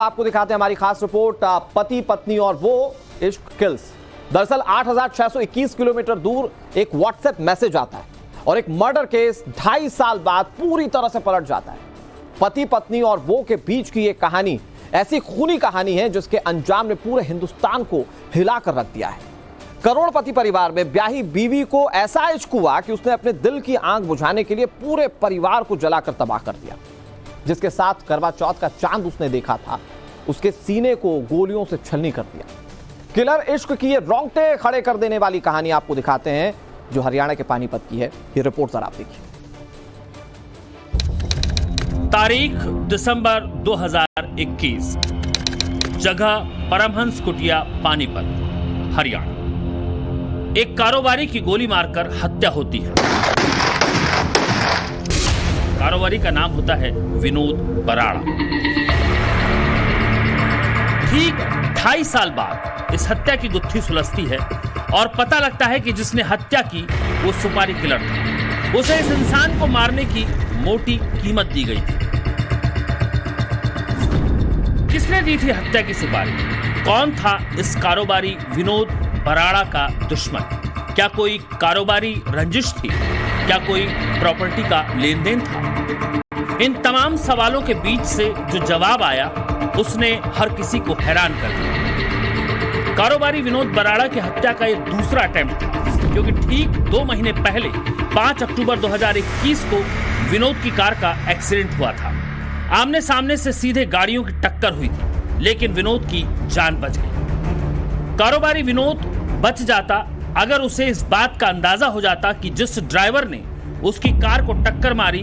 आपको दिखाते हैं हमारी खास रिपोर्ट, पति पत्नी और वो इश्क किल्स। दरअसल 8,621 किलोमीटर दूर एक व्हाट्सएप मैसेज आता है और एक मर्डर केस 2.5 साल बाद पूरी तरह से पलट जाता है। पति पत्नी और वो के बीच की ये कहानी ऐसी खूनी कहानी है जिसके अंजाम ने पूरे हिंदुस्तान को हिलाकर रख दिया है। करोड़पति परिवार में ब्याही बीवी को ऐसा इश्क हुआ कि उसने अपने दिल की आग बुझाने के लिए पूरे परिवार को जलाकर तबाह कर दिया। जिसके साथ करवा चौथ का चांद उसने देखा था, उसके सीने को गोलियों से छलनी कर दिया। किलर इश्क की ये रोंगटे खड़े कर देने वाली कहानी आपको दिखाते हैं जो हरियाणा के पानीपत की है। ये रिपोर्ट जरा आप देखिए। तारीख दिसंबर 2021, जगह परमहंस कुटिया, पानीपत, हरियाणा। एक कारोबारी की गोली मारकर हत्या होती है। कारोबारी का नाम होता है विनोद बराड़ा। ठीक 2.5 साल बाद इस हत्या की गुत्थी सुलझती है और पता लगता है कि जिसने हत्या की वो सुपारी किलर था। उसे इस इंसान को मारने की मोटी कीमत दी गई थी। किसने दी थी हत्या की सुपारी? कौन था इस कारोबारी विनोद बराड़ा का दुश्मन? क्या कोई कारोबारी रंजिश थी? क्या कोई प्रॉपर्टी का लेन देन था? इन तमाम सवालों के बीच से जो जवाब आया उसने हर किसी को हैरान कर दिया। कारोबारी विनोद बराड़ा की हत्या का यह दूसरा अटेम्प्ट था, क्योंकि ठीक 2 महीने पहले 5 अक्टूबर 2021 को विनोद की कार का एक्सीडेंट हुआ था। आमने सामने से सीधे गाड़ियों की टक्कर हुई थी, लेकिन विनोद की जान बच गई। कारोबारी विनोद बच जाता अगर उसे इस बात का अंदाजा हो जाता कि जिस ड्राइवर ने उसकी कार को टक्कर मारी,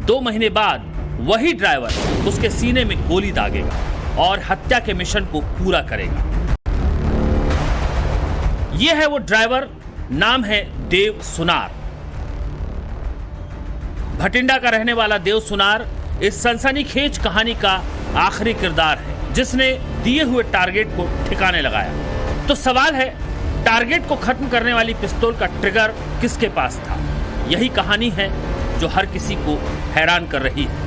2 महीने बाद वही ड्राइवर उसके सीने में गोली दागेगा और हत्या के मिशन को पूरा करेगा। यह है वो ड्राइवर, नाम है देव सुनार। भटिंडा का रहने वाला देव सुनार इस सनसनीखेज कहानी का आखिरी किरदार है, जिसने दिए हुए टारगेट को ठिकाने लगाया। तो सवाल है, टारगेट को खत्म करने वाली पिस्तौल का ट्रिगर किसके पास था? यही कहानी है जो हर किसी को हैरान कर रही है।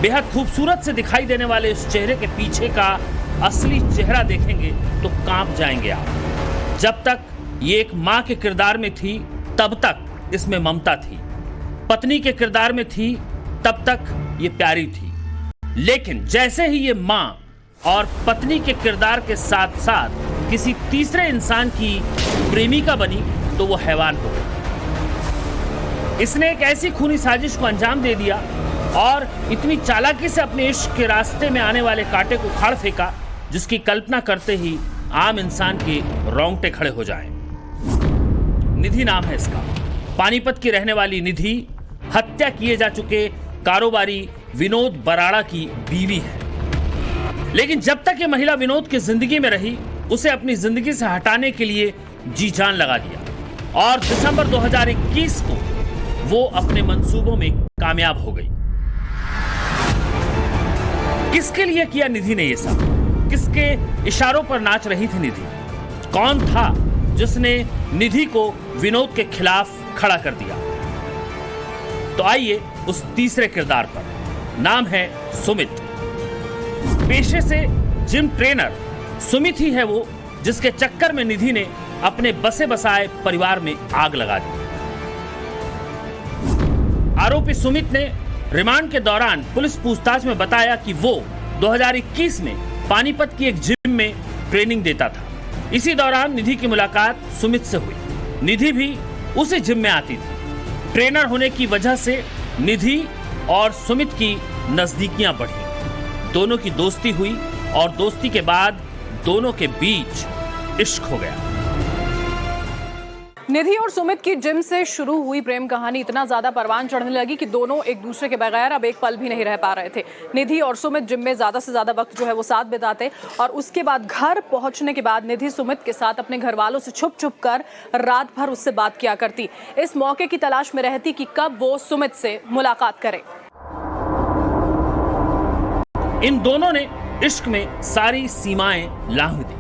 बेहद खूबसूरत से दिखाई देने वाले इस चेहरे के पीछे का असली चेहरा देखेंगे तो कांप जाएंगे आप। जब तक ये एक मां के किरदार में थी तब तक इसमें ममता थी, पत्नी के किरदार में थी तब तक ये प्यारी थी, लेकिन जैसे ही ये मां और पत्नी के किरदार के साथ साथ किसी तीसरे इंसान की प्रेमिका बनी तो वो हैवान हो गई। इसने एक ऐसी खूनी साजिश को अंजाम दे दिया और इतनी चालाकी से अपने इश्क के रास्ते में आने वाले कांटे को उखाड़ फेंका जिसकी कल्पना करते ही आम इंसान के रोंगटे खड़े हो जाएं। निधि नाम है इसका। पानीपत की रहने वाली निधि हत्या किए जा चुके कारोबारी विनोद बराड़ा की बीवी है। लेकिन जब तक ये महिला विनोद की जिंदगी में रही, उसे अपनी जिंदगी से हटाने के लिए जी जान लगा दिया और दिसंबर 2021 को वो अपने मंसूबों में कामयाब हो गई। किसके लिए किया निधि ने ये सब? किसके इशारों पर नाच रही थी निधि? कौन था जिसने निधि को विनोद के खिलाफ खड़ा कर दिया? तो आइए उस तीसरे किरदार पर। नाम है सुमित। पेशे से जिम ट्रेनर सुमित ही है वो जिसके चक्कर में निधि ने अपने बसे बसाए परिवार में आग लगा दी। आरोपी सुमित ने रिमांड के दौरान पुलिस पूछताछ में बताया कि वो 2021 में पानीपत की एक जिम में ट्रेनिंग देता था। इसी दौरान निधि की मुलाकात सुमित से हुई। निधि भी उसी जिम में आती थी। ट्रेनर होने की वजह से निधि और सुमित की नजदीकियां बढ़ी। दोनों की दोस्ती हुई और दोस्ती के बाद दोनों के बीच इश्क हो गया। निधि और सुमित की जिम से शुरू हुई प्रेम कहानी इतना ज्यादा परवान चढ़ने लगी कि दोनों एक दूसरे के बगैर अब एक पल भी नहीं रह पा रहे थे। निधि और सुमित जिम में ज्यादा से ज्यादा वक्त जो है वो साथ बिताते और उसके बाद घर पहुंचने के बाद निधि सुमित के साथ अपने घर वालों से छुप छुप कर रात भर उससे बात किया करती। इस मौके की तलाश में रहती कि कब वो सुमित से मुलाकात करे। इन दोनों ने इश्क में सारी सीमाएं लांघ दी।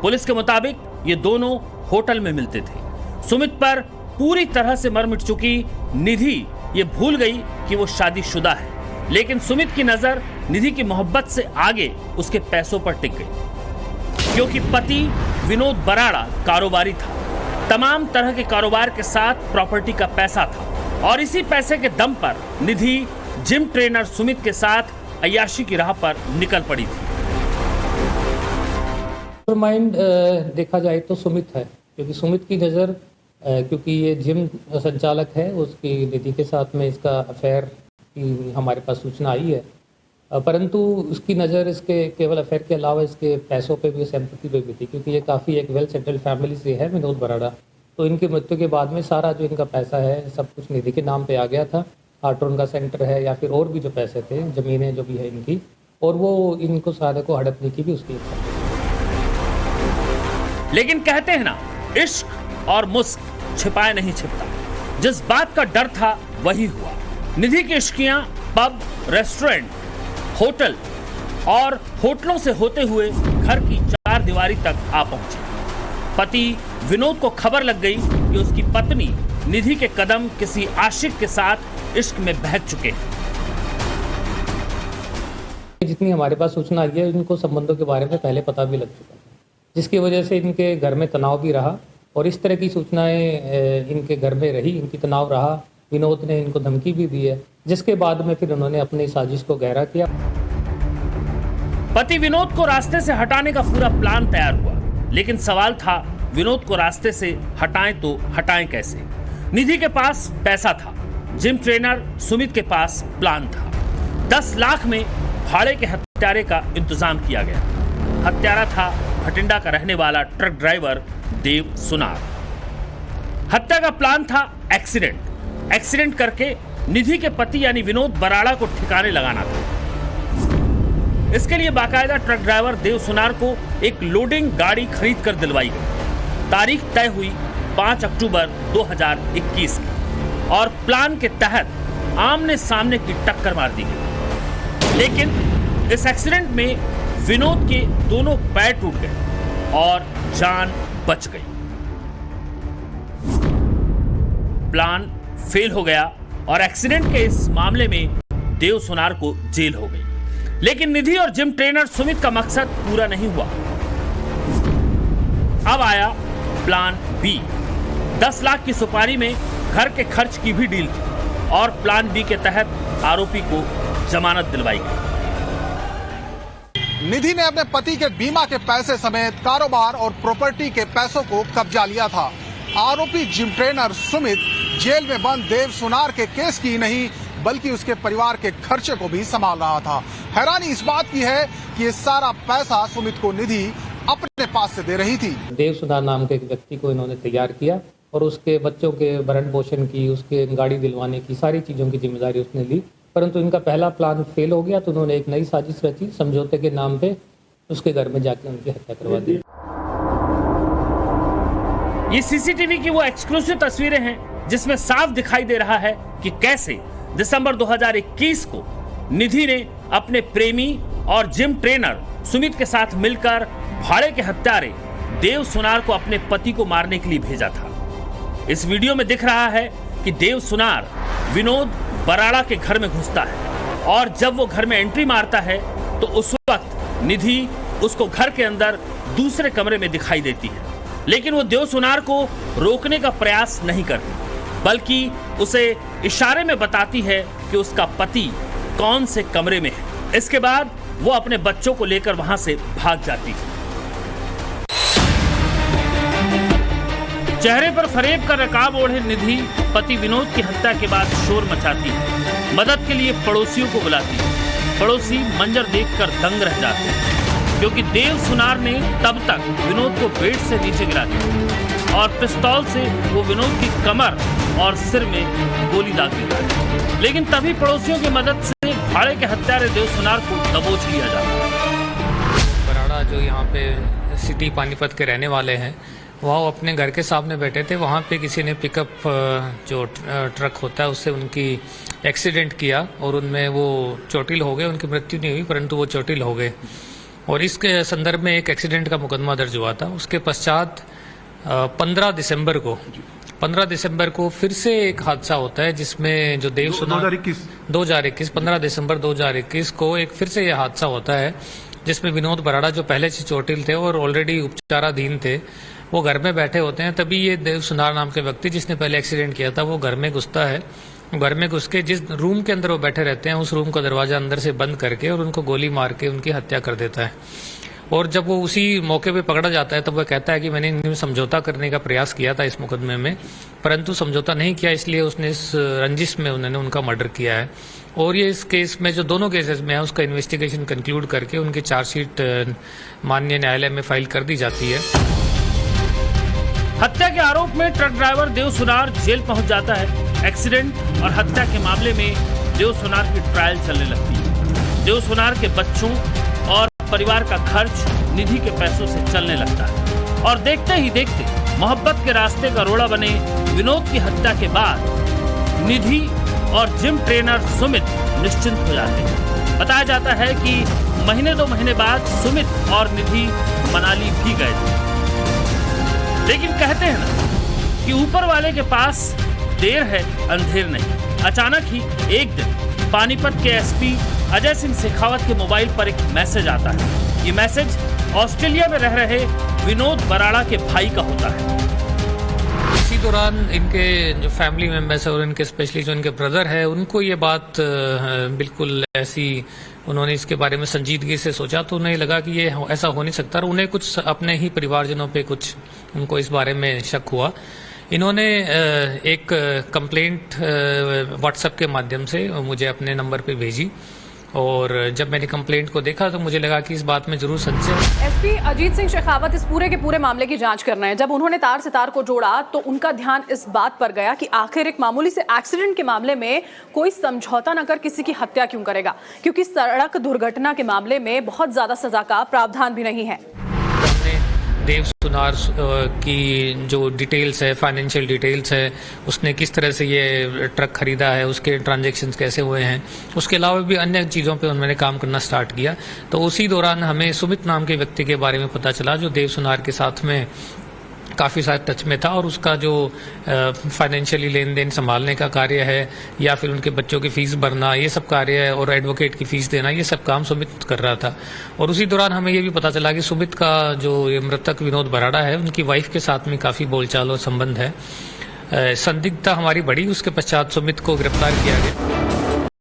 पुलिस के मुताबिक ये दोनों होटल में मिलते थे। सुमित पर पूरी तरह से मर मिट चुकी निधि ये भूल गई कि वो शादीशुदा है, लेकिन सुमित की नजर निधि की मोहब्बत से आगे उसके पैसों पर टिक गई, क्योंकि पति विनोद बराड़ा कारोबारी था। तमाम तरह के कारोबार के साथ प्रॉपर्टी का पैसा था और इसी पैसे के दम पर निधि जिम ट्रेनर सुमित के साथ अय्याशी की राह पर निकल पड़ी थी। माइंड देखा जाए तो सुमित है, क्योंकि सुमित की नज़र क्योंकि ये जिम संचालक है, उसकी निधि के साथ में इसका अफेयर की हमारे पास सूचना आई है, परंतु उसकी नज़र इसके केवल अफेयर के अलावा इसके पैसों पे भी, संपत्ति पे भी थी, क्योंकि ये काफ़ी एक वेल सेटल्ड फैमिली से है विनोद बराड़ा। तो इनकी मृत्यु के बाद में सारा जो इनका पैसा है सब कुछ निधि के नाम पे आ गया था। आर्ट्रोन का सेंटर है या फिर और भी जो पैसे थे, ज़मीनें जो भी है इनकी, और वो इनको सारे को हड़पने की भी उसकी इच्छा। लेकिन कहते हैं ना, इश्क और मुस्क छिपाए नहीं छिपता। जिस बात का डर था वही हुआ। निधि की इश्कियां पब, रेस्टोरेंट, होटल और होटलों से होते हुए घर की चार दीवारी तक आ पहुंची। पति विनोद को खबर लग गई कि उसकी पत्नी निधि के कदम किसी आशिक के साथ इश्क में बहक चुके हैं। जितनी हमारे पास सूचना आई है, इनको संबंधों के बारे में पहले पता भी लग चुका था, जिसकी वजह से इनके घर में तनाव भी रहा और इस तरह की सूचनाएं इनके घर में रही, इनकी तनाव रहा। विनोद ने इनको धमकी भी दी है, जिसके बाद में फिर उन्होंने अपनी साजिश को गहरा किया। पति विनोद को रास्ते से हटाने का पूरा प्लान तैयार हुआ, लेकिन सवाल था विनोद को रास्ते से हटाएं तो हटाएं कैसे। निधि के पास पैसा था, जिम ट्रेनर सुमित के पास प्लान था। 10 लाख में भाड़े के हत्यारे का इंतजाम किया गया। हत्यारा था भटिंडा का रहने वाला ट्रक ड्राइवर देव सुनार। हत्या का प्लान था एक्सीडेंट करके निधि के पति यानी विनोद बराड़ा को ठिकाने लगाना था। इसके लिए बाकायदा ट्रक ड्राइवर देव सुनार को एक लोडिंग गाड़ी खरीद कर दिलवाई गई। तारीख तय हुई 5 अक्टूबर 2021 की और प्लान के तहत आमने सामने की टक्कर मार दी गई। लेकिन इस एक्सीडेंट में विनोद के दोनों पैर टूट गए और जान बच गई। प्लान फेल हो गया और एक्सीडेंट के इस मामले में देव सुनार को जेल हो गई। लेकिन निधि और जिम ट्रेनर सुमित का मकसद पूरा नहीं हुआ। अब आया प्लान बी। 10 लाख की सुपारी में घर के खर्च की भी डील थी और प्लान बी के तहत आरोपी को जमानत दिलवाई गई। निधि ने अपने पति के बीमा के पैसे समेत कारोबार और प्रॉपर्टी के पैसों को कब्जा लिया था। आरोपी जिम ट्रेनर सुमित जेल में बंद देव सुनार के केस की नहीं बल्कि उसके परिवार के खर्चे को भी संभाल रहा था। हैरानी इस बात की है कि ये सारा पैसा सुमित को निधि अपने पास से दे रही थी। देव सुनार नाम के एक व्यक्ति को इन्होंने तैयार किया और उसके बच्चों के भरण पोषण की, उसके गाड़ी दिलवाने की, सारी चीजों की जिम्मेदारी उसने ली। परंतु इनका पहला प्लान फेल हो गया, तो उन्होंने एक नई साजिश रची, समझौते के नाम पे उसके घर में जाकर उनकी हत्या करवा दी। ये सीसीटीवी की वो एक्सक्लूसिव तस्वीरें हैं जिसमें साफ दिखाई दे रहा है कि कैसे दिसंबर 2021 को निधि ने अपने प्रेमी और जिम ट्रेनर सुमित के साथ मिलकर भाड़े के हत्यारे देव सुनार को अपने पति को मारने के लिए भेजा था। इस वीडियो में दिख रहा है कि देव सुनार विनोद बराड़ा के घर में घुसता है और जब वो घर में एंट्री मारता है तो उस वक्त निधि उसको घर के अंदर दूसरे कमरे में दिखाई देती है। लेकिन वो देव सुनार को रोकने का प्रयास नहीं करती, बल्कि उसे इशारे में बताती है कि उसका पति कौन से कमरे में है। इसके बाद वो अपने बच्चों को लेकर वहां से भाग जाती है। चेहरे पर फरेब का नकाब ओढ़े निधि पति विनोद की हत्या के बाद शोर मचाती है। मदद के लिए पड़ोसियों को बुलाती है। पड़ोसी मंजर देखकर दंग रह जाते हैं, क्योंकि देव सुनार ने तब तक विनोद को बेड से नीचे गिरा दिया और पिस्तौल से वो विनोद की कमर और सिर में गोली दाग देता है। लेकिन तभी पड़ोसियों की मदद से भाड़े के हत्यारे देव सुनार को दबोच लिया जाता है। बराड़ा जो यहाँ पे सिटी पानीपत के रहने वाले हैं, वह अपने घर के सामने बैठे थे। वहाँ पे किसी ने पिकअप जो ट्रक होता है उससे उनकी एक्सीडेंट किया और उनमें वो चोटिल हो गए। उनकी मृत्यु नहीं हुई परंतु वो चोटिल हो गए और इसके संदर्भ में एक एक्सीडेंट का मुकदमा दर्ज हुआ था। उसके पश्चात 15 दिसंबर को 15 दिसंबर को फिर से एक हादसा होता है जिसमें जो देव सुनार 2021 15 दिसंबर 2021 को एक फिर से यह हादसा होता है जिसमें विनोद बराड़ा जो पहले से चोटिल थे और ऑलरेडी उपचाराधीन थे, वो घर में बैठे होते हैं। तभी ये देव सुनार नाम के व्यक्ति जिसने पहले एक्सीडेंट किया था वो घर में घुसता है। घर में घुस के जिस रूम के अंदर वो बैठे रहते हैं उस रूम का दरवाजा अंदर से बंद करके और उनको गोली मार के उनकी हत्या कर देता है। और जब वो उसी मौके पे पकड़ा जाता है तो वह कहता है कि मैंने इनमें समझौता करने का प्रयास किया था इस मुकदमे में, परंतु समझौता नहीं किया, इसलिए उसने इस रंजिश में उन्होंने उनका मर्डर किया है। और ये इस केस में जो दोनों केसेस में है उसका इन्वेस्टिगेशन कंक्लूड करके उनकी चार्जशीट माननीय न्यायालय में फाइल कर दी जाती है। हत्या के आरोप में ट्रक ड्राइवर देव सुनार जेल पहुंच जाता है। एक्सीडेंट और हत्या के मामले में देव सुनार की ट्रायल चलने लगती है। देव सुनार के बच्चों और परिवार का खर्च निधि के पैसों से चलने लगता है और देखते ही देखते मोहब्बत के रास्ते का रोड़ा बने विनोद की हत्या के बाद निधि और जिम ट्रेनर सुमित निश्चिंत हो जाते हैं। बताया जाता है कि महीने 2 महीने बाद सुमित और निधि मनाली भी गए थे। लेकिन कहते हैं ना कि ऊपर वाले के पास देर है अंधेर नहीं। अचानक ही एक दिन पानीपत के एसपी अजय सिंह शेखावत के मोबाइल पर एक मैसेज आता है। ये मैसेज ऑस्ट्रेलिया में रह रहे विनोद बराड़ा के भाई का होता है। इसी दौरान इनके जो फैमिली मेंबर्स है और इनके स्पेशली जो इनके ब्रदर है उनको ये बात बिल्कुल ऐसी, उन्होंने इसके बारे में संजीदगी से सोचा तो उन्हें लगा कि ये ऐसा हो नहीं सकता और उन्हें कुछ अपने ही परिवारजनों पे कुछ उनको इस बारे में शक हुआ। इन्होंने एक कंप्लेंट व्हाट्सएप के माध्यम से मुझे अपने नंबर पे भेजी और जब मैंने कंप्लेंट को देखा तो मुझे लगा कि इस बात में जरूर संशय है। एसपी अजीत सिंह शेखावत इस पूरे के पूरे मामले की जांच कर रहे हैं। जब उन्होंने तार से तार को जोड़ा तो उनका ध्यान इस बात पर गया कि आखिर एक मामूली से एक्सीडेंट के मामले में कोई समझौता न कर किसी की हत्या क्यों करेगा, क्योंकि सड़क दुर्घटना के मामले में बहुत ज्यादा सजा का प्रावधान भी नहीं है। देव सुनार की जो डिटेल्स है, फाइनेंशियल डिटेल्स है, उसने किस तरह से ये ट्रक खरीदा है, उसके ट्रांजैक्शंस कैसे हुए हैं, उसके अलावा भी अन्य चीज़ों पे उन्होंने काम करना स्टार्ट किया। तो उसी दौरान हमें सुमित नाम के व्यक्ति के बारे में पता चला जो देव सुनार के साथ में काफ़ी सारे टच में था और उसका जो फाइनेंशियली लेन देन संभालने का कार्य है या फिर उनके बच्चों की फीस भरना, ये सब कार्य है और एडवोकेट की फीस देना, ये सब काम सुमित कर रहा था। और उसी दौरान हमें ये भी पता चला कि सुमित का जो ये मृतक विनोद बराड़ा है उनकी वाइफ के साथ में काफ़ी बोलचाल और संबंध है। संदिग्धता हमारी बढ़ी, उसके पश्चात सुमित को गिरफ्तार किया गया।